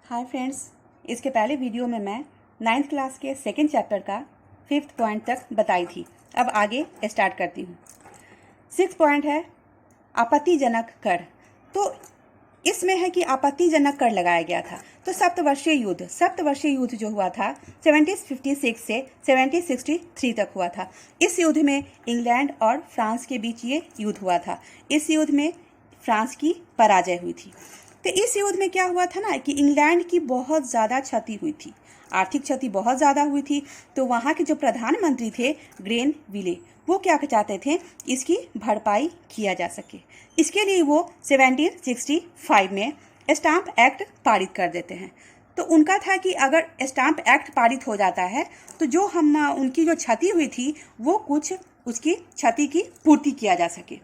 Hi friends, इसके पहले video में मैं 9th क्लास के सेकंड चैप्टर का 5th पॉइंट तक बताई थी। अब आगे स्टार्ट करती हूँ। 6th पॉइंट है आपत्तिजनक कर। तो इसमें है कि आपत्तिजनक कर लगाया गया था। तो सप्तवर्षीय युद्ध जो हुआ था 1756 से 1763 तक हुआ था। इस युद्ध में इंग्लैंड और फ्रांस के बीच ये युद्ध हुआ था। इस युद्ध में फ्रांस की पराजय हुई थी। तो इस युद्ध में क्या हुआ था ना कि इंग्लैंड की बहुत ज़्यादा क्षति हुई थी, आर्थिक क्षति बहुत ज़्यादा हुई थी। तो वहाँ के जो प्रधानमंत्री थे ग्रेनविले, वो क्या चाहते थे, इसकी भरपाई किया जा सके। इसके लिए वो 1765 में स्टाम्प एक्ट पारित कर देते हैं। तो उनका था कि अगर स्टाम्प एक्ट पारित हो जाता है तो जो उनकी जो क्षति हुई थी वो कुछ उसकी क्षति की पूर्ति किया जा सके।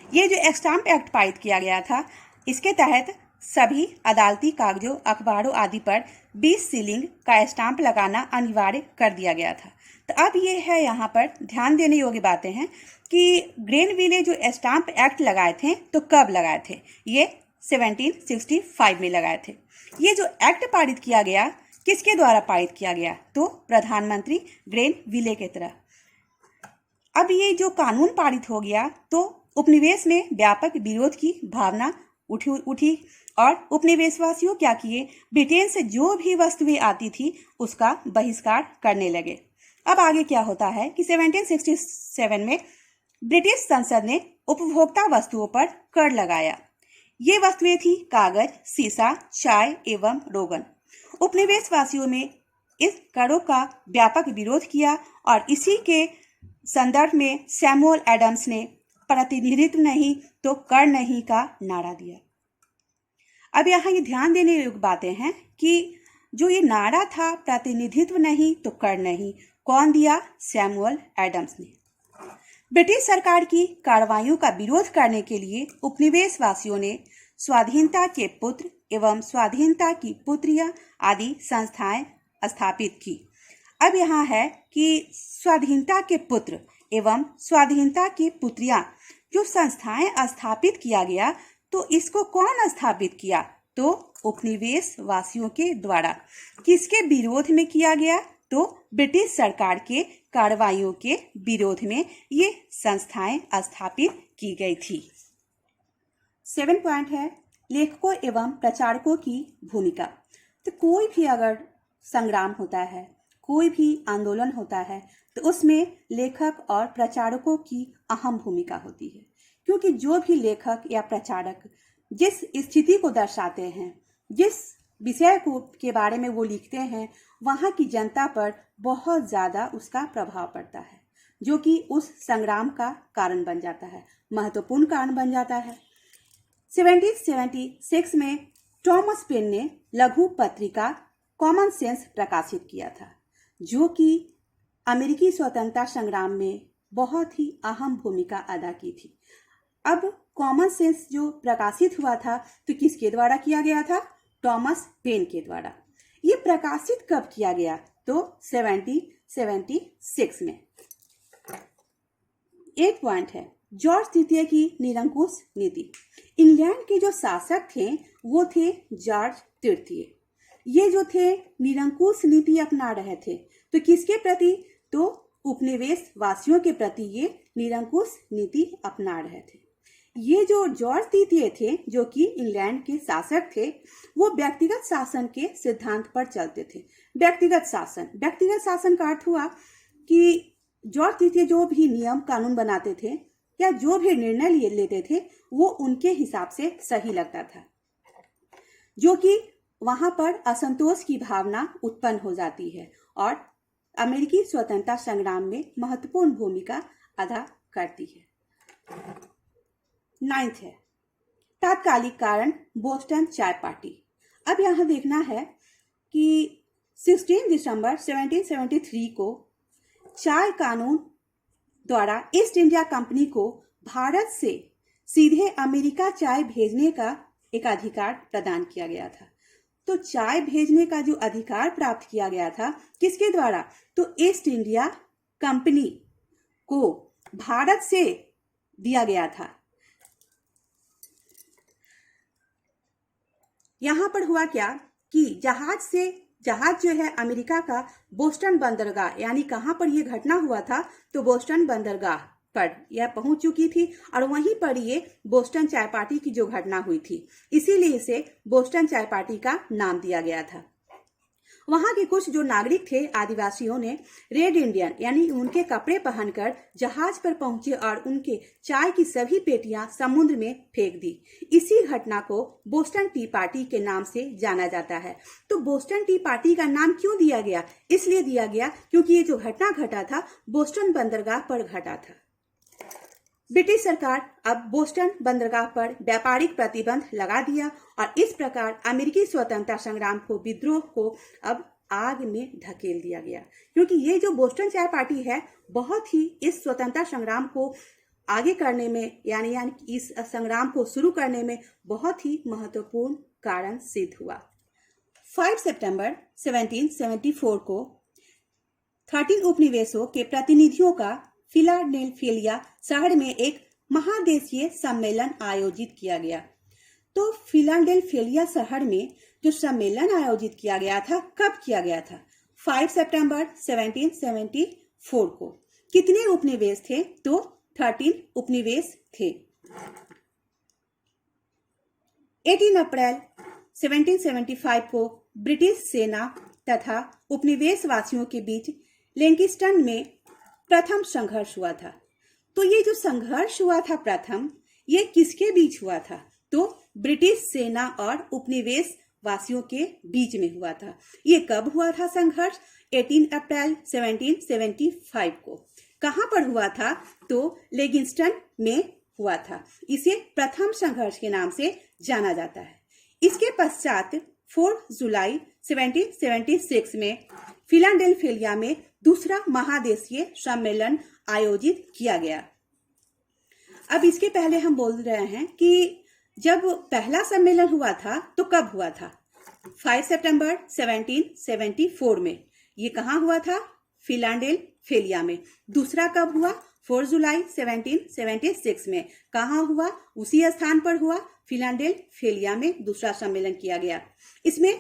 ये जो स्टाम्प एक्ट पारित किया गया था, इसके तहत सभी अदालती कागजों, अखबारों आदि पर 20 सीलिंग का स्टाम्प लगाना अनिवार्य कर दिया गया था। तो अब ये है, यहाँ पर ध्यान देने योग्य बातें हैं कि ग्रेनविले जो स्टाम्प एक्ट लगाए थे तो कब लगाए थे, ये 1765 में लगाए थे। ये जो एक्ट पारित किया गया, किसके द्वारा पारित किया गया, तो प्रधानमंत्री ग्रेनविले के तरह। अब ये जो कानून पारित हो गया तो उपनिवेश में व्यापक विरोध की भावना उठी और उपनिवेशवासियों क्या किए, ब्रिटेन से जो भी वस्तुएं आती थी उसका बहिष्कार करने लगे। अब आगे क्या होता है कि 1767 में ब्रिटिश संसद ने उपभोक्ता वस्तुओं पर कर लगाया। ये वस्तुएं थी कागज, सीसा, चाय एवं रोगन। उपनिवेशवासियों में इस करों का व्यापक विरोध किया और इसी के संदर्भ में सैमुअल एडम्स ने प्रतिनिधित्व नहीं तो कर नहीं का नारा दिया। अब यहाँ ये ध्यान देने योग्य बातें हैं कि जो ये नारा था, प्रतिनिधित्व नहीं तो कर नहीं, कौन दिया, सैमुअल एडम्स ने। ब्रिटिश सरकार की कार्रवाइयों का विरोध करने के लिए उपनिवेशवासियों ने स्वाधीनता के पुत्र एवं स्वाधीनता की पुत्रियां आदि संस्थाएं स्थापित की। अब यहाँ है कि स्वाधीनता के पुत्र एवं स्वाधीनता की पुत्रियां जो संस्थाएं स्थापित किया गया, तो इसको कौन स्थापित किया, तो उपनिवेश वासियों के द्वारा। किसके विरोध में किया गया, तो ब्रिटिश सरकार के कार्रवाइयों के विरोध में ये संस्थाएं स्थापित की गई थी। 7 पॉइंट है लेखकों एवं प्रचारकों की भूमिका। तो कोई भी अगर संग्राम होता है, कोई भी आंदोलन होता है, तो उसमें लेखक और प्रचारकों की अहम भूमिका होती है। क्योंकि जो भी लेखक या प्रचारक जिस स्थिति को दर्शाते हैं, जिस विषय को के बारे में वो लिखते हैं, वहाँ की जनता पर बहुत ज़्यादा उसका प्रभाव पड़ता है, जो कि उस संग्राम का कारण बन जाता है, महत्वपूर्ण कारण बन जाता है। 1776 में थॉमस पेन ने लघु पत्रिका कॉमन सेंस प्रकाशित किया था, जो कि अमेरिकी स्वतंत्रता संग्राम में बहुत ही अहम भूमिका अदा की थी। अब कॉमन सेंस जो प्रकाशित हुआ था तो किसके द्वारा किया गया था, थॉमस पेन के द्वारा। ये प्रकाशित कब किया गया, तो 1776 में। 8 पॉइंट है जॉर्ज तृतीय की निरंकुश नीति। इंग्लैंड के जो शासक थे वो थे जॉर्ज तृतीय। ये जो थे निरंकुश नीति अपना रहे थे, तो किसके प्रति, तो उपनिवेश वासियों के प्रति ये निरंकुश नीति अपना रहे थे। ये जो जॉर्ज तृतीय थे, जो कि इंग्लैंड के शासक थे, वो व्यक्तिगत शासन के सिद्धांत पर चलते थे। व्यक्तिगत शासन का अर्थ हुआ कि जॉर्ज तृतीय जो भी नियम कानून बनाते थे या जो भी निर्णय लेते थे, वो उनके हिसाब से सही लगता था, जो कि वहां पर असंतोष की भावना उत्पन्न हो जाती है और अमेरिकी स्वतंत्रता संग्राम में महत्वपूर्ण भूमिका अदा करती है। 9th है तात्कालिक कारण बोस्टन चाय पार्टी। अब यहाँ देखना है कि 16 दिसंबर 1773 को चाय कानून द्वारा ईस्ट इंडिया कंपनी को भारत से सीधे अमेरिका चाय भेजने का एक अधिकार प्रदान किया गया था। तो चाय भेजने का जो अधिकार प्राप्त किया गया था किसके द्वारा, तो ईस्ट इंडिया कंपनी को भारत से दिया गया था। यहाँ पर हुआ क्या कि जहाज जो है अमेरिका का बोस्टन बंदरगाह, यानी कहाँ पर यह घटना हुआ था, तो बोस्टन बंदरगाह पर यह पहुंच चुकी थी और वहीं पर ये बोस्टन चाय पार्टी की जो घटना हुई थी, इसीलिए इसे बोस्टन चाय पार्टी का नाम दिया गया था। वहां के कुछ जो नागरिक थे, आदिवासियों ने रेड इंडियन यानी उनके कपड़े पहनकर जहाज पर पहुंचे और उनके चाय की सभी पेटियां समुद्र में फेंक दी। इसी घटना को बोस्टन टी पार्टी के नाम से जाना जाता है। तो बोस्टन टी पार्टी का नाम क्यों दिया गया? इसलिए दिया गया क्योंकि ये जो घटना घटा था बोस्टन बंदरगाह पर घटा था। ब्रिटिश सरकार अब बोस्टन बंदरगाह पर व्यापारिक प्रतिबंध लगा दिया और इस प्रकार अमेरिकी स्वतंत्रता संग्राम को, विद्रोह को अब आग में धकेल दिया गया। क्योंकि ये जो बोस्टन चाय पार्टी है, बहुत ही इस स्वतंत्रता संग्राम को आगे करने में यानी इस संग्राम को शुरू करने में बहुत ही महत्वपूर्ण कारण सिद्ध हुआ। 5 सितंबर 1774 को 13 उपनिवेशों के प्रतिनिधियों का फिलाडेल्फिया शहर में एक महादेशीय सम्मेलन आयोजित किया गया। तो फिलाडेल्फिया शहर में जो सम्मेलन आयोजित किया गया था, कब किया गया था? 5 सितंबर 1774 को। कितने उपनिवेश थे? तो 13 उपनिवेश थे। 18 अप्रैल 1775 को ब्रिटिश सेना तथा उपनिवेश वासियों के बीच लैंकिस्टन में प्रथम संघर्ष हुआ था। तो ये जो संघर्ष हुआ था प्रथम, ये किसके बीच हुआ था? तो ब्रिटिश सेना और उपनिवेश वासियों के बीच में हुआ था। ये कब हुआ था संघर्ष? 18 अप्रैल 1775 को। कहां पर हुआ था? तो लेगिंस्टन में हुआ था। इसे प्रथम संघर्ष के नाम से जाना जाता है। इसके पश्चात 4 जुलाई 1776 में फिलाडेल्फिया में दूसरा महादेशीय सम्मेलन आयोजित किया गया। अब इसके पहले हम बोल रहे हैं कि जब पहला सम्मेलन हुआ था तो कब हुआ था? 5 सितंबर 1774 में। ये कहाँ हुआ था? फिलाडेल्फिया में। दूसरा कब हुआ? 4 जुलाई 1776 में। कहाँ हुआ? उसी स्थान पर हुआ, फिलाडेल्फिया में दूसरा सम्मेलन किया गया। इसमें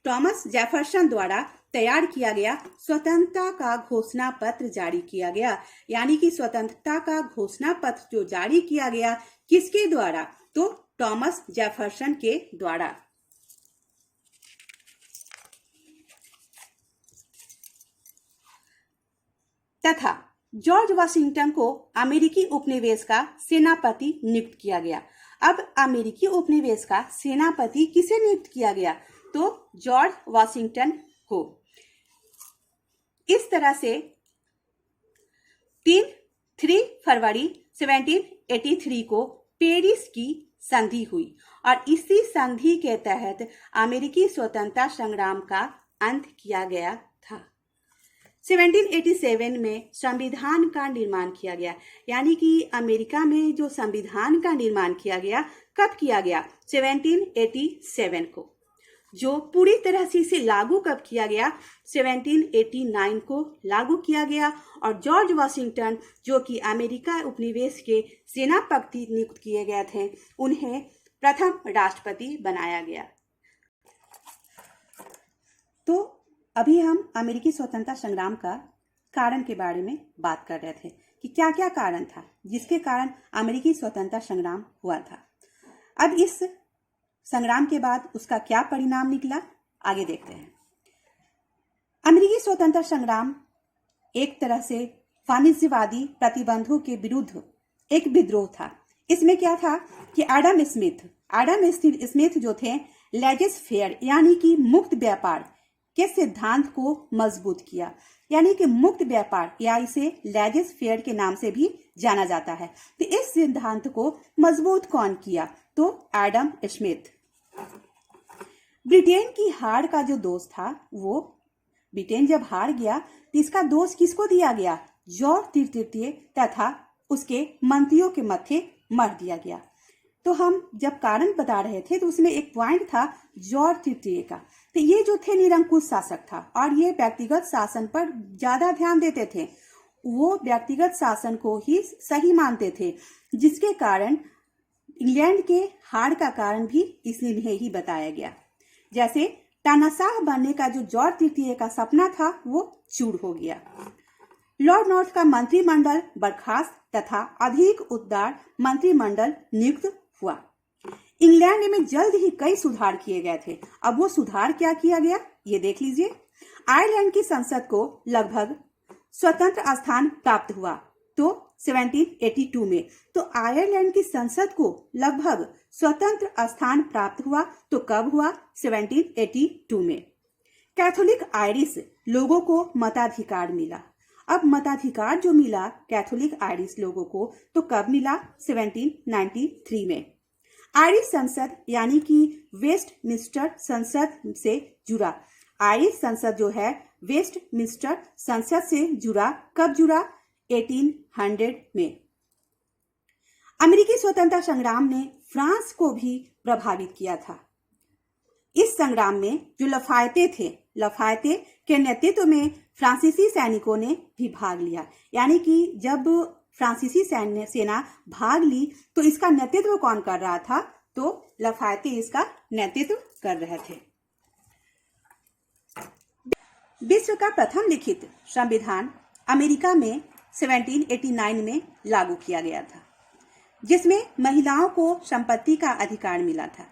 थॉमस जेफरसन द्वारा तैयार किया गया स्वतंत्रता का घोषणा पत्र जारी किया गया। यानी कि स्वतंत्रता का घोषणा पत्र जो जारी किया गया, किसके द्वारा? तो थॉमस जेफरसन के द्वारा। तथा जॉर्ज वाशिंगटन को अमेरिकी उपनिवेश का सेनापति नियुक्त किया गया। अब अमेरिकी उपनिवेश का सेनापति किसे नियुक्त किया गया? तो जॉर्ज वाशिंगटन को। इस तरह से 3 फरवरी 1783 को पेरिस की संधि हुई और इसी संधि के तहत अमेरिकी स्वतंत्रता संग्राम का अंत किया गया था। 1787 में संविधान का निर्माण किया गया। यानी कि अमेरिका में जो संविधान का निर्माण किया गया, कब किया गया? 1787 को। जो पूरी तरह से इसे लागू कब किया गया? 1789 को लागू किया गया। और जॉर्ज वाशिंगटन, जो कि अमेरिका उपनिवेश के सेनापति नियुक्त किए गए थे, उन्हें प्रथम राष्ट्रपति बनाया गया। तो अभी हम अमेरिकी स्वतंत्रता संग्राम का कारण के बारे में बात कर रहे थे कि क्या क्या कारण था जिसके कारण अमेरिकी स्वतंत्रता संग्राम हुआ था। अब इस संग्राम के बाद उसका क्या परिणाम निकला, आगे देखते हैं। अमेरिकी स्वतंत्रता संग्राम एक तरह से वाणिज्यवादी प्रतिबंधों के विरुद्ध एक विद्रोह था। इसमें क्या था कि एडम स्मिथ जो थे, लेजेस फेयर यानी कि मुक्त व्यापार के सिद्धांत को मजबूत किया। यानी कि मुक्त व्यापार या इसे लेजेस फेयर के नाम से भी जाना जाता है। तो इस सिद्धांत को मजबूत कौन किया? तो एडम स्मिथ। ब्रिटेन की हार का जो दोष था, वो ब्रिटेन जब हार गया तो इसका दोष किसको दिया गया? जॉर्ज तृतीय तथा उसके मंत्रियों के मत्थे मर दिया गया। तो हम जब कारण बता रहे थे तो उसमें एक पॉइंट था जॉर्ज तृतीय का। तो ये जो थे निरंकुश शासक था और ये व्यक्तिगत शासन पर ज्यादा ध्यान देते थे। वो व्यक्तिगत शासन को ही सही मानते थे, जिसके कारण इंग्लैंड के हार का कारण भी इन्हें ही बताया गया। जैसे तानाशाह बनने का जो जॉर्ज तृतीय का सपना था वो चूर हो गया। लॉर्ड नॉर्थ का मंत्रिमंडल बर्खास्त तथा अधिक उदार मंत्रिमंडल नियुक्त हुआ। इंग्लैंड में जल्द ही कई सुधार किए गए थे। अब वो सुधार क्या किया गया ये देख लीजिए। आयरलैंड की संसद को लगभग स्वतंत्र स्थान प्राप्त हुआ तो 1782 में। तो आयरलैंड की संसद को लगभग स्वतंत्र स्थान प्राप्त हुआ तो कब हुआ? 1782 में। कैथोलिक आयरिश लोगों को मताधिकार मिला। अब मताधिकार जो मिला कैथोलिक आयरिश लोगों को तो कब मिला? 1793 में। आयरिश संसद यानी कि वेस्टमिंस्टर संसद से जुड़ा। आयरिश संसद जो है वेस्टमिंस्टर संसद से जुड़ा। कब जुड़ा? 1800 में। अमेरिकी स्वतंत्रता संग्राम ने फ्रांस को भी प्रभावित किया था। इस संग्राम में जो लफायते थे, लफायते के नेतृत्व में फ्रांसीसी सैनिकों ने भी भाग लिया। यानी कि जब फ्रांसीसी सेना भाग ली तो इसका नेतृत्व कौन कर रहा था? तो लफायते इसका नेतृत्व कर रहे थे। विश्व का प्रथम लिखित संविधान अमेरिका में 1789 में लागू किया गया था, जिसमें महिलाओं को संपत्ति का अधिकार मिला था।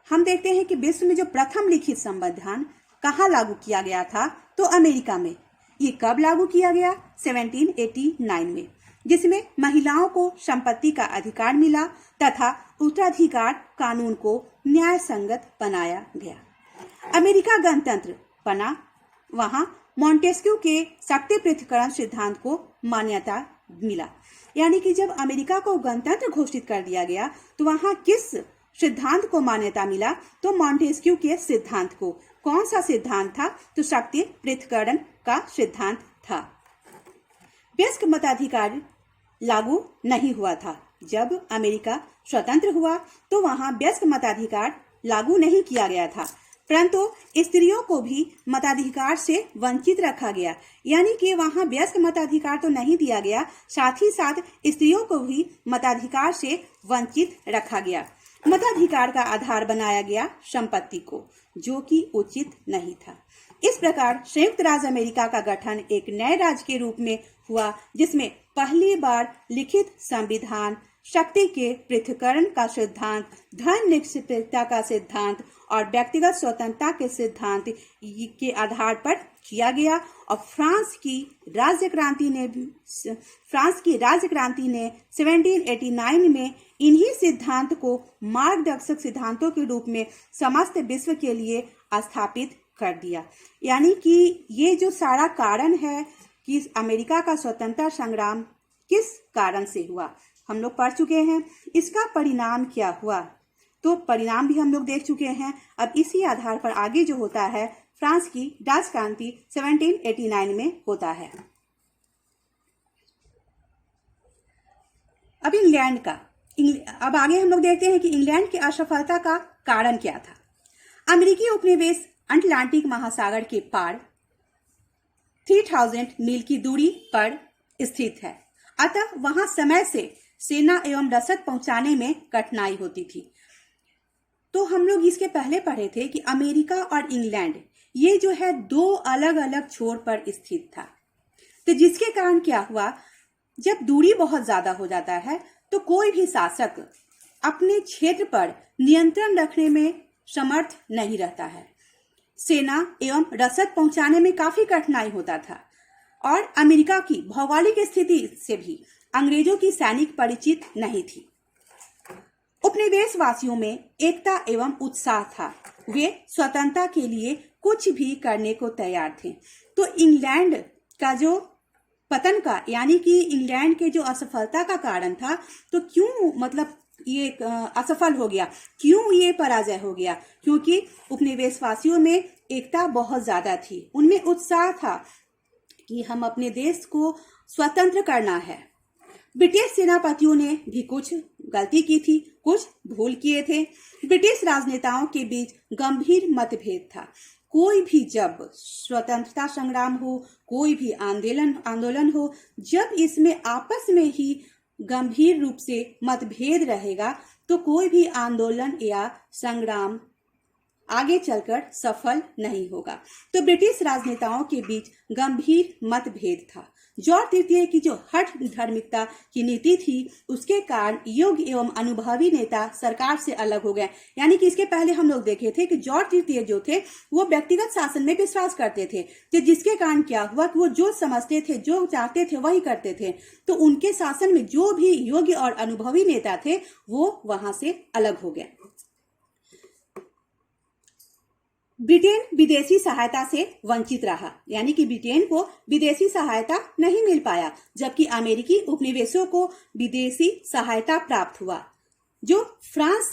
हम देखते हैं कि विश्व में जो प्रथम लिखित संविधान कहाँ लागू किया गया था? तो अमेरिका में। ये कब लागू किया गया? 1789 में, जिसमें महिलाओं को संपत्ति का अधिकार मिला तथा उत्तराधिकार कानून को न्याय संगत बनाया गया। अमेरिका गणतंत्र बना, वहां मॉन्टेस्क्यू के शक्ति पृथक्करण सिद्धांत को मान्यता मिला। यानी कि जब अमेरिका को गणतंत्र घोषित कर दिया गया तो वहां किस सिद्धांत को मान्यता मिला? तो मॉन्टेस्क्यू के सिद्धांत को। कौन सा सिद्धांत था? तो शक्ति पृथक्करण का सिद्धांत था। वयस्क मताधिकार लागू नहीं हुआ था। जब अमेरिका स्वतंत्र हुआ तो वहां वयस्क मताधिकार लागू नहीं किया गया था, परंतु स्त्रियों को भी मताधिकार से वंचित रखा गया। यानी कि वहां वयस्क मताधिकार तो नहीं दिया गया, साथ ही साथ स्त्रियों को भी मताधिकार से वंचित रखा गया। मताधिकार का आधार बनाया गया संपत्ति को, जो कि उचित नहीं था। इस प्रकार संयुक्त राज्य अमेरिका का गठन एक नए राज्य के रूप में हुआ, जिसमें पहली बार लिखित संविधान, शक्ति के पृथक्करण का सिद्धांत, धन निरपेक्षता का सिद्धांत और व्यक्तिगत स्वतंत्रता के सिद्धांत के आधार पर किया गया। और फ्रांस की राज्य क्रांति ने 1789 में इन्हीं सिद्धांत को मार्गदर्शक सिद्धांतों के रूप में समस्त विश्व के लिए स्थापित कर दिया। यानी कि ये जो सारा कारण है कि अमेरिका का स्वतंत्रता संग्राम किस कारण से हुआ, हम लोग पढ़ चुके हैं। इसका परिणाम क्या हुआ, तो परिणाम भी हम लोग देख चुके हैं। अब इसी आधार पर आगे जो होता है, फ्रांस की राज्य क्रांति 1789 में होता है। अब इंग्लैंड का, अब आगे हम लोग देखते हैं कि इंग्लैंड की असफलता का कारण क्या था। अमेरिकी उपनिवेश अटलांटिक महासागर के पार 3000 मील की दूरी पर स्थित है, अतः वहां समय से सेना एवं रसद पहुंचाने में कठिनाई होती थी। तो हम लोग इसके पहले पढ़े थे कि अमेरिका और इंग्लैंड ये जो है दो अलग अलग छोर पर स्थित था। तो जिसके कारण क्या हुआ, जब दूरी बहुत ज्यादा हो जाता है तो कोई भी शासक अपने क्षेत्र पर नियंत्रण रखने में समर्थ नहीं रहता है। सेना एवं रसद पहुंचाने में काफी कठिनाई होता था। और अमेरिका की भौगोलिक स्थिति से भी अंग्रेजों की सैनिक परिचित नहीं थी। उपनिवेश वासियों में एकता एवं उत्साह था, वे स्वतंत्रता के लिए कुछ भी करने को तैयार थे। तो इंग्लैंड का जो पतन का, यानी कि इंग्लैंड के जो असफलता का कारण था, तो क्यों मतलब ये असफल हो गया, क्यों ये पराजय हो गया? क्योंकि उपनिवेश वासियों में एकता बहुत ज्यादा थी, उनमें उत्साह था कि हम अपने देश को स्वतंत्र करना है। ब्रिटिश सेनापतियों ने भी कुछ गलती की थी, कुछ भूल किए थे। ब्रिटिश राजनेताओं के बीच गंभीर मतभेद था। कोई भी जब स्वतंत्रता संग्राम हो, कोई भी आंदोलन हो, जब इसमें आपस में ही गंभीर रूप से मतभेद रहेगा तो कोई भी आंदोलन या संग्राम आगे चलकर सफल नहीं होगा। तो ब्रिटिश राजनेताओं के बीच गंभीर मतभेद था। जॉर्ज तृतीय की जो हठ धार्मिकता की नीति थी, उसके कारण योग्य एवं अनुभवी नेता सरकार से अलग हो गए। यानी कि इसके पहले हम लोग देखे थे कि जॉर्ज तृतीय जो थे वो व्यक्तिगत शासन में विश्वास करते थे, तो जिसके कारण क्या हुआ कि वो जो समझते थे, जो चाहते थे, वही करते थे। तो उनके शासन में जो भी योग्य और अनुभवी नेता थे वो वहां से अलग हो गए। ब्रिटेन विदेशी सहायता से वंचित रहा, यानी कि ब्रिटेन को विदेशी सहायता नहीं मिल पाया, जबकि अमेरिकी उपनिवेशों को विदेशी सहायता प्राप्त हुआ। जो फ्रांस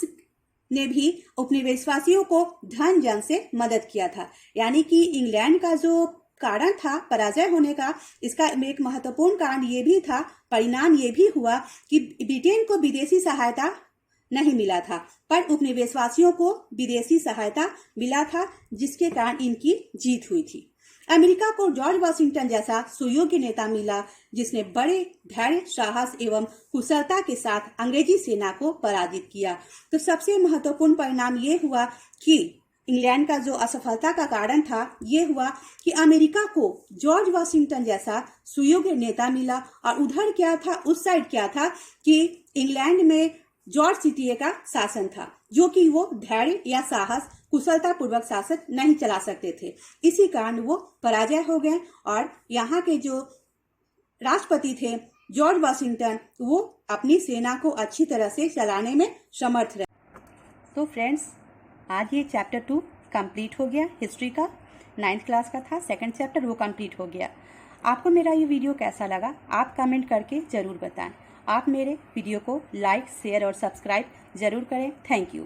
ने भी उपनिवेशवासियों को धन जन से मदद किया था। यानी कि इंग्लैंड का जो कारण था पराजय होने का, इसका एक महत्वपूर्ण कारण ये भी था, परिणाम ये भी हुआ कि ब्रिटेन को विदेशी सहायता नहीं मिला था, पर उपनिवेशवासियों को विदेशी सहायता मिला था, जिसके कारण इनकी जीत हुई थी। अमेरिका को जॉर्ज वाशिंगटन जैसा सुयोग्य नेता मिला, जिसने बड़े धैर्य, साहस एवं कुशलता के साथ अंग्रेजी सेना को पराजित किया। तो सबसे महत्वपूर्ण परिणाम ये हुआ कि इंग्लैंड का जो असफलता का कारण था, ये हुआ कि अमेरिका को जॉर्ज वाशिंगटन जैसा सुयोग्य नेता मिला। और उधर क्या था, उस साइड क्या था कि इंग्लैंड में जॉर्ज तृतीय का शासन था, जो कि वो धैर्य या साहस, कुशलता पूर्वक शासन नहीं चला सकते थे। इसी कारण वो पराजय हो गए और यहाँ के जो राष्ट्रपति थे जॉर्ज वाशिंगटन, वो अपनी सेना को अच्छी तरह से चलाने में समर्थ रहे। तो फ्रेंड्स, आज ये चैप्टर 2 कंप्लीट हो गया। हिस्ट्री का 9th क्लास का था, सेकंड चैप्टर वो कंप्लीट हो गया। आपको मेरा ये वीडियो कैसा लगा आप कमेंट करके ज़रूर बताएं। आप मेरे वीडियो को लाइक, शेयर और सब्सक्राइब ज़रूर करें। Thank you.